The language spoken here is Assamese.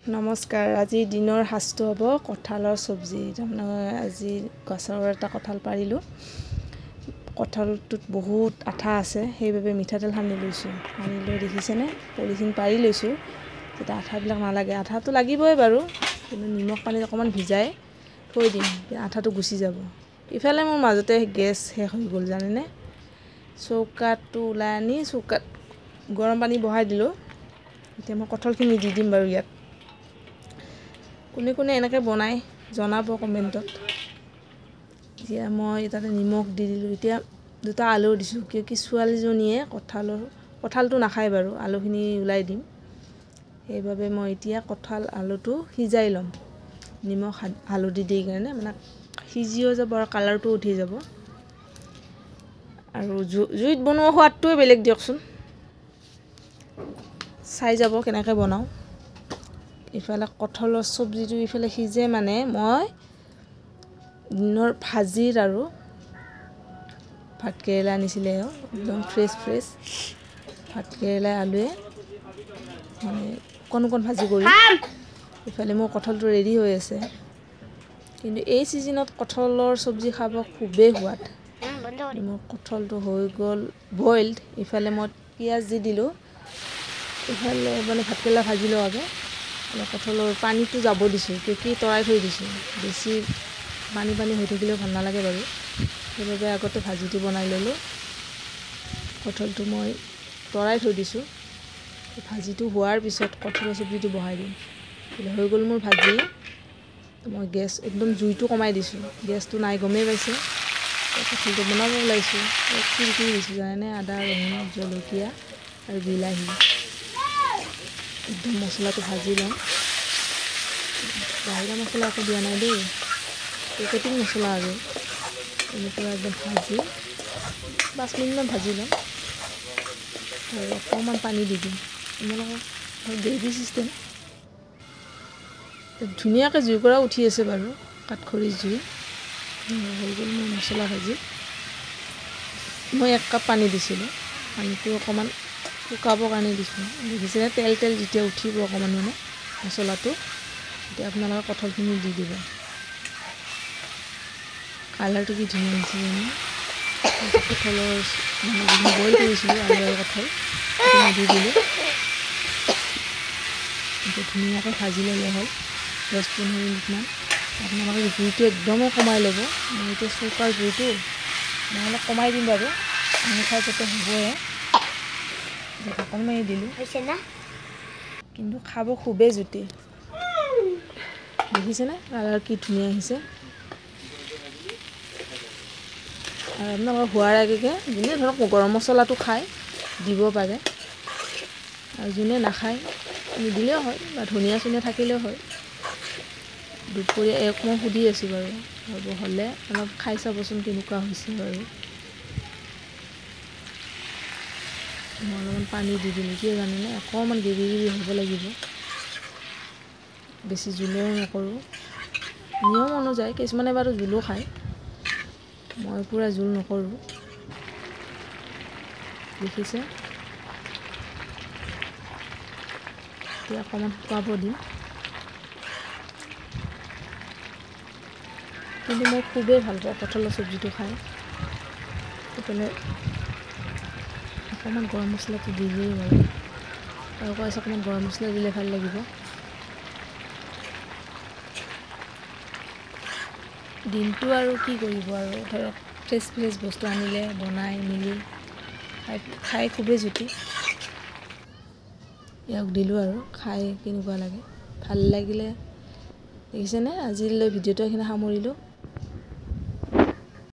নমস্কাৰ আজি দিনৰ সাজটো হ'ব কঁঠালৰ চব্জি আজি গছৰ এটা কঁঠাল পাৰিলোঁ কঁঠালটোত বহুত আঠা আছে সেইবাবে মিঠাতেল সানি লৈছোঁ সানি লৈ দেখিছেনে পলিথিন পাৰি লৈছোঁ যাতে আঠাবিলাক নালাগে আঠাটো লাগিবই বাৰু কিন্তু নিমখ পানীত অকণমান ভিজাই থৈ দিম আঠাটো গুচি যাব ইফালে মোৰ মাজতে গেছ শেষ হৈ গ'ল জানেনে চৌকাটো ওলাই আনি চৌকাত গৰম পানী বহাই দিলোঁ এতিয়া মই কঁঠালখিনি দি দিম বাৰু ইয়াত কোনে কোনে এনেকৈ বনাই জনাব কমেণ্টত এতিয়া মই তাতে নিমখ দি দিলোঁ এতিয়া দুটা আলু দিছোঁ কিয় কি ছোৱালীজনীয়ে কঁঠালটো নাখায় বাৰু আলুখিনি ওলাই দিম সেইবাবে মই এতিয়া কঁঠাল আলুটো সিজাই ল'ম নিমখ হালধি দি কাৰণে মানে সিজিও যাব আৰু কালাৰটো উঠি যাব আৰু জুইত বনোৱা সোৱাদটোৱে বেলেগ দিয়কচোন চাই যাব কেনেকৈ বনাওঁ ইফালে কঁঠালৰ চব্জিটো ইফালে সিজে মানে মই দিনৰ ভাজিৰ আৰু ভাতকেৰেলা আনিছিলে একদম ফ্ৰেছ ভাতকেৰেলা আলুৱে মানে অকণ ভাজি কৰি ইফালে মোৰ কঁঠালটো ৰেডি হৈ আছে কিন্তু এই ছিজনত কঁঠালৰ চব্জি খাব খুবেই সোৱাদ মোৰ কঁঠালটো হৈ গ'ল বইল্ড ইফালে মই পিঁয়াজ দি দিলোঁ ইফালে মানে ভাতকেৰেলা ভাজি লওঁ আগে কঁঠালৰ পানীটো যাব দিছোঁ কি তৰাই থৈ দিছোঁ বেছি পানী হৈ থাকিলেও ভাল নালাগে বাৰু সেইবাবে আগতে ভাজিটো বনাই ল'লোঁ কঁঠালটো মই তৰাই থৈ দিছোঁ ভাজিটো হোৱাৰ পিছত কঁঠালৰ চব্জিটো বহাই দিম হৈ গ'ল মোৰ ভাজি মই গেছ একদম জুইটো কমাই দিছোঁ গেছটো নাই গমেই পাইছে কঁঠালটো বনাব ওলাইছোঁ কি দিছোঁ জানেনে আদা ৰহুন জলকীয়া আৰু বিলাহী একদম মছলাটো ভাজি ল'ম বাহিৰা মছলা একো দিয়া নাই দেই পেকেটিং মছলা আৰু এনেকুৱা একদম ভাজি 5 মিনিটমান ভাজি ল'ম আৰু অকণমান পানী দি দিম আপোনালোকক গ্ৰেভি চিষ্টেম ধুনীয়াকৈ জুইৰ পৰা উঠি আছে বাৰু কাঠখৰি জুই হৈ গ'ল মোৰ মছলা ভাজি মই 1 কাপ পানী দিছিলোঁ পানীটো অকণমান শুকাবৰ কাৰণে দিছোঁ দেখিছেনে তেল যেতিয়া উঠিব অকণমান মানে মছলাটো এতিয়া আপোনালোকে কঁঠালখিনি দি দিব কালাৰটো কি ধুনীয়া হৈছে জানো কঁঠালৰ মানে বইল কৰিছিলোঁ আলু আৰু কঁঠাল সেইটো দি দিলোঁ এতিয়া ধুনীয়াকৈ ভাজি ল'লে হ'ল 10-15 মিনিটমান আপোনালোকে জুইটো একদমেই কমাই ল'ব মই এতিয়া চৌকাৰ জুইটো মই অলপ কমাই দিম বাৰু আমি খাই যাতে হ'বই অকণমানি দিলোঁ কিন্তু খাব খুবেই জুতি দেখিছেনে কালাৰ কি ধুনীয়া আহিছে আৰু আপোনালোকৰ হোৱাৰ আগেকৈ যোনে ধৰক গৰম মছলাটো খায় দিব পাৰে আৰু যোনে নাখায় নিদিলেও হয় বা ধনিয়া চনিয়া থাকিলেও হয় দুপৰীয়া মই সুধি আছোঁ বাৰু হ'ব হ'লে অলপ খাই চাবচোন কেনেকুৱা হৈছে বাৰু মই অলপমান পানী দি দিলোঁ কিয় জানেনে অকণমান গ্ৰেভি হ'ব লাগিব বেছি জোলো নকৰোঁ নিয়ম অনুযায়ী কিছুমানে বাৰু জোলো খায় মই পূৰা জোল নকৰোঁ দেখিছে এতিয়া অকণমান শুকাব দিম কিন্তু মই খুবেই ভাল পাওঁ কঁঠালৰ চব্জিটো খাই সেইকাৰণে অকণমান গৰম মছলাটো দি দিওঁ বাৰু আৰু কৈছে অকণমান গৰম মছলা দিলে ভাল লাগিব দিনটো আৰু কি কৰিব আৰু ধৰক ফ্ৰেছ বস্তু আনিলে বনাই মেলি খাই খুবেই জুতি ইয়াক দিলোঁ আৰু খাই কেনেকুৱা লাগে ভাল লাগিলে দেখিছেনে আজিলৈ ভিডিঅ'টো এইখিনি সামৰিলোঁ